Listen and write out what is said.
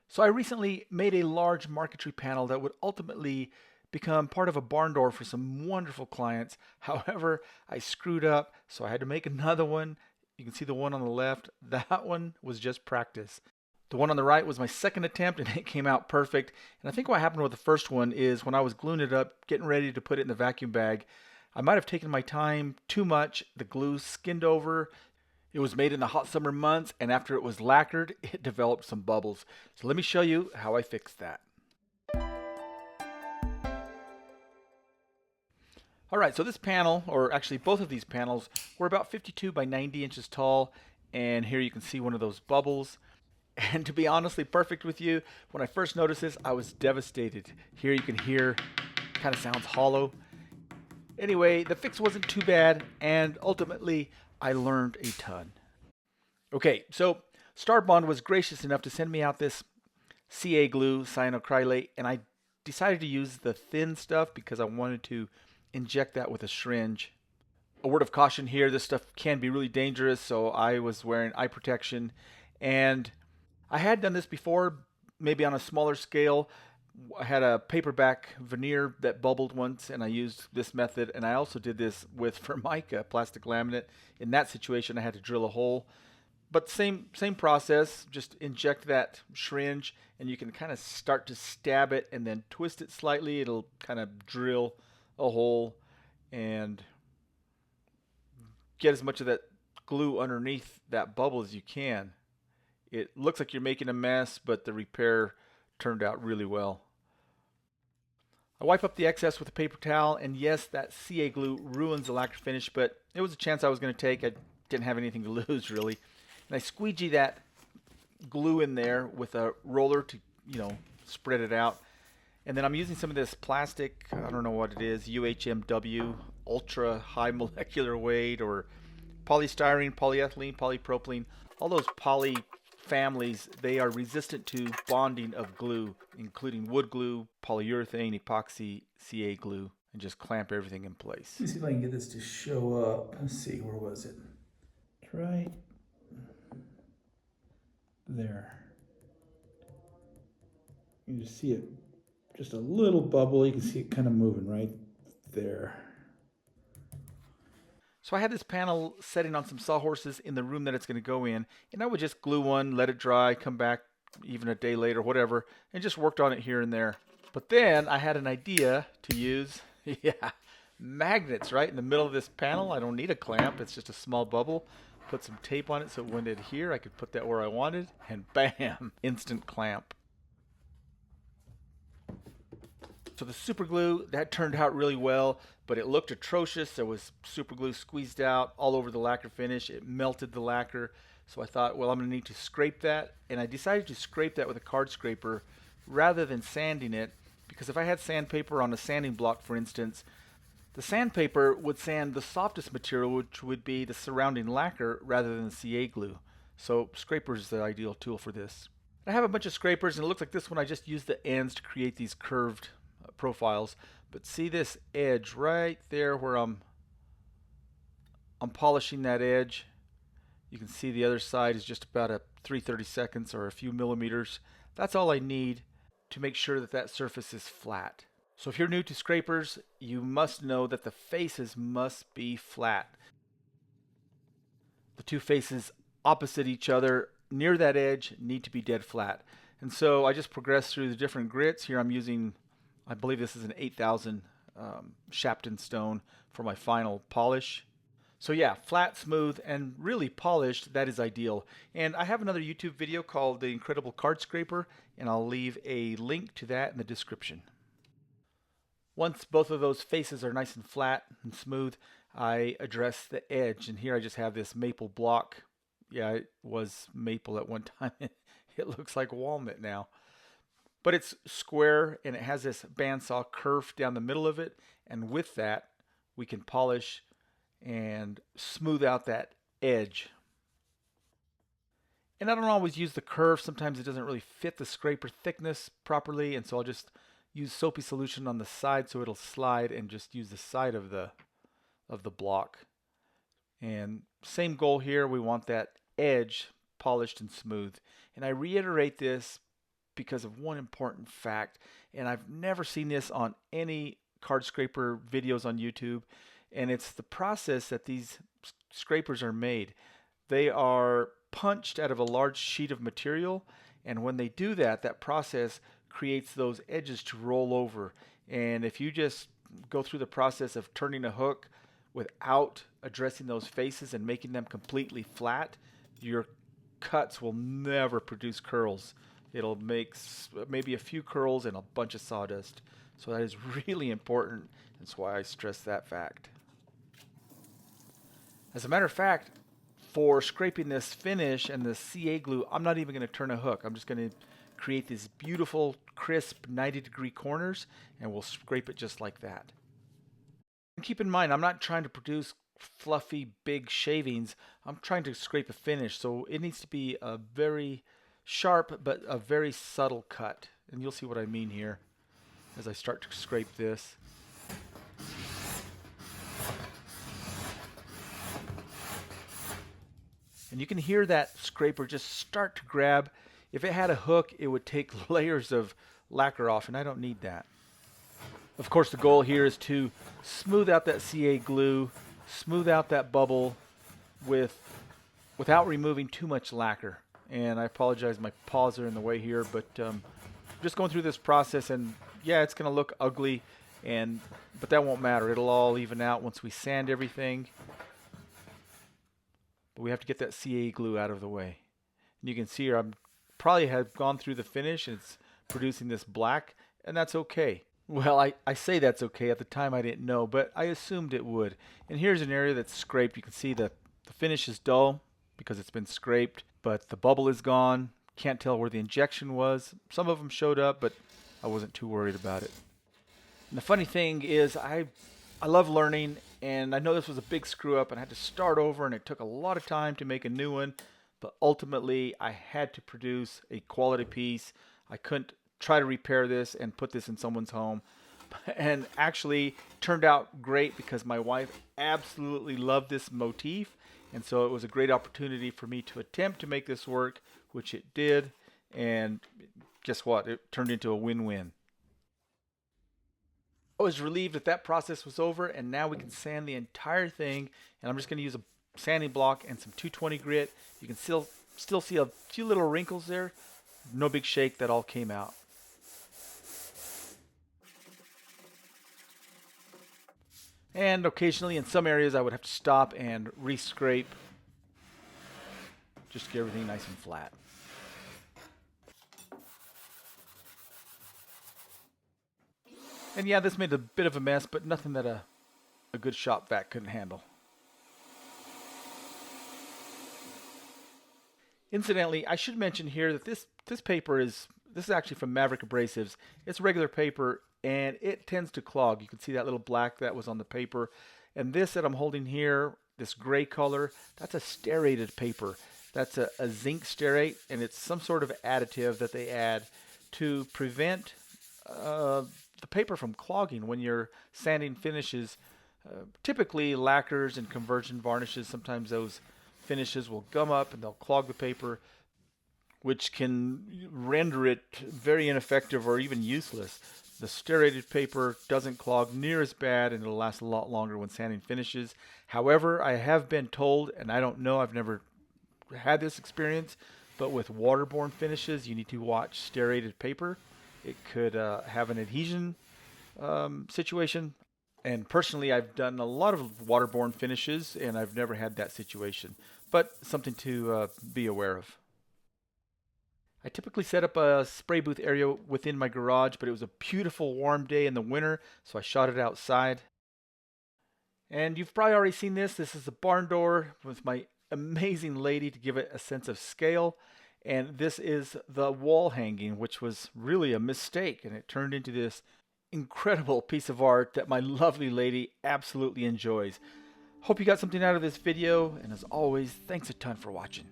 So I recently made a large marquetry panel that would ultimately become part of a barn door for some wonderful clients. However, I screwed up, so I had to make another one. You can see the one on the left. That one was just practice. The one on the right was my second attempt and it came out perfect. And I think what happened with the first one is when I was gluing it up, getting ready to put it in the vacuum bag, I might have taken my time too much. The glue skinned over. It was made in the hot summer months, and after it was lacquered, it developed some bubbles. So let me show you how I fixed that. All right, so this panel, or actually both of these panels, were about 52 by 90 inches tall, and here you can see one of those bubbles. And to be honestly perfect with you, when I first noticed this, I was devastated. Here you can hear, it kind of sounds hollow. Anyway, the fix wasn't too bad, and ultimately, I learned a ton. Okay, so Starbond was gracious enough to send me out this CA glue, cyanoacrylate, and I decided to use the thin stuff because I wanted to inject that with a syringe. A word of caution here, this stuff can be really dangerous, so I was wearing eye protection. And I had done this before, maybe on a smaller scale. I had a paperback veneer that bubbled once, and I used this method. And I also did this with Formica, plastic laminate. In that situation, I had to drill a hole. But same process, just inject that syringe and you can kind of start to stab it and then twist it slightly. It'll kind of drill a hole and get as much of that glue underneath that bubble as you can. It looks like you're making a mess, but the repair turned out really well. I wipe up the excess with a paper towel, and yes, that CA glue ruins the lacquer finish, but it was a chance I was going to take. I didn't have anything to lose, really. And I squeegee that glue in there with a roller to, spread it out. And then I'm using some of this plastic, I don't know what it is, UHMW, ultra high molecular weight, or polystyrene, polyethylene, polypropylene. All those poly families, they are resistant to bonding of glue, including wood glue, polyurethane, epoxy, CA glue, and just clamp everything in place. Let me see if I can get this to show up. Let's see, where was it? It's right there. You can just see it, just a little bubble. You can see it kind of moving right there. So I had this panel setting on some sawhorses in the room that it's going to go in, and I would just glue one, let it dry, come back even a day later, whatever, and just worked on it here and there. But then I had an idea to use, yeah, magnets right in the middle of this panel. I don't need a clamp, it's just a small bubble. Put some tape on it so it wouldn't adhere. I could put that where I wanted, and bam, instant clamp. So the super glue, that turned out really well, but it looked atrocious. There was super glue squeezed out all over the lacquer finish. It melted the lacquer. So I thought, well, I'm going to need to scrape that. And I decided to scrape that with a card scraper rather than sanding it, because if I had sandpaper on a sanding block, for instance, the sandpaper would sand the softest material, which would be the surrounding lacquer, rather than the CA glue. So scraper is the ideal tool for this. I have a bunch of scrapers, and it looks like this one I just used the ends to create these curved profiles. But see this edge right there where I'm polishing that edge. You can see the other side is just about a 3/32 or a few millimeters. That's all I need to make sure that that surface is flat. So if you're new to scrapers, you must know that the faces must be flat. The two faces opposite each other near that edge need to be dead flat. And so I just progressed through the different grits. Here I'm using, I believe this is an 8000 Shapton stone for my final polish. So yeah, flat, smooth, and really polished, that is ideal. And I have another YouTube video called The Incredible Card Scraper, and I'll leave a link to that in the description. Once both of those faces are nice and flat and smooth, I address the edge. And here I just have this maple block. Yeah, it was maple at one time. It looks like walnut now. But it's square and it has this bandsaw curve down the middle of it. And with that, we can polish and smooth out that edge. And I don't always use the curve. Sometimes it doesn't really fit the scraper thickness properly. And so I'll just use soapy solution on the side so it'll slide, and just use the side of the block. And same goal here, we want that edge polished and smooth. And I reiterate this because of one important fact, and I've never seen this on any card scraper videos on YouTube, and it's the process that these scrapers are made. They are punched out of a large sheet of material, and when they do that, that process creates those edges to roll over. And if you just go through the process of turning a hook without addressing those faces and making them completely flat, your cuts will never produce curls. It'll make maybe a few curls and a bunch of sawdust. So that is really important. That's why I stress that fact. As a matter of fact, for scraping this finish and the CA glue, I'm not even going to turn a hook. I'm just going to create these beautiful, crisp 90-degree corners, and we'll scrape it just like that. And keep in mind, I'm not trying to produce fluffy, big shavings. I'm trying to scrape a finish, so it needs to be a very sharp but a very subtle cut. And you'll see what I mean here as I start to scrape this. And you can hear that scraper just start to grab. If it had a hook, it would take layers of lacquer off, and I don't need that. Of course, the goal here is to smooth out that CA glue, smooth out that bubble without removing too much lacquer. And I apologize, my paws are in the way here, but just going through this process, and yeah, it's going to look ugly, but that won't matter. It'll all even out once we sand everything. But we have to get that CA glue out of the way. And you can see here, I'm probably have gone through the finish, and it's producing this black, and that's okay. Well, I say that's okay. At the time, I didn't know, but I assumed it would. And here's an area that's scraped. You can see that the finish is dull because it's been scraped, but the bubble is gone. Can't tell where the injection was. Some of them showed up, but I wasn't too worried about it. And the funny thing is, I love learning, and I know this was a big screw up, and I had to start over, and it took a lot of time to make a new one, but ultimately I had to produce a quality piece. I couldn't try to repair this and put this in someone's home, and actually turned out great because my wife absolutely loved this motif, and so it was a great opportunity for me to attempt to make this work, which it did, and guess what? It turned into a win-win. I was relieved that process was over, and now we can sand the entire thing, and I'm just going to use a sanding block and some 220 grit. You can still see a few little wrinkles there. No big shake, that all came out. And occasionally in some areas I would have to stop and re-scrape just to get everything nice and flat. And yeah, this made a bit of a mess, but nothing that a good shop vac couldn't handle. Incidentally, I should mention here that this paper is actually from Maverick Abrasives. It's regular paper, and it tends to clog. You can see that little black that was on the paper. And this that I'm holding here, this gray color, that's a stearated paper. That's a zinc stearate, and it's some sort of additive that they add to prevent the paper from clogging when you're sanding finishes. Typically lacquers and conversion varnishes, sometimes those finishes will gum up and they'll clog the paper, which can render it very ineffective or even useless. The stearated paper doesn't clog near as bad, and it'll last a lot longer when sanding finishes. However, I have been told, and I don't know, I've never had this experience, but with waterborne finishes, you need to watch stearated paper. It could have an adhesion situation. And personally, I've done a lot of waterborne finishes, and I've never had that situation. But something to be aware of. I typically set up a spray booth area within my garage, but it was a beautiful warm day in the winter, so I shot it outside. And you've probably already seen this. This is the barn door with my amazing lady to give it a sense of scale. And this is the wall hanging, which was really a mistake, and it turned into this incredible piece of art that my lovely lady absolutely enjoys. Hope you got something out of this video, and as always, thanks a ton for watching.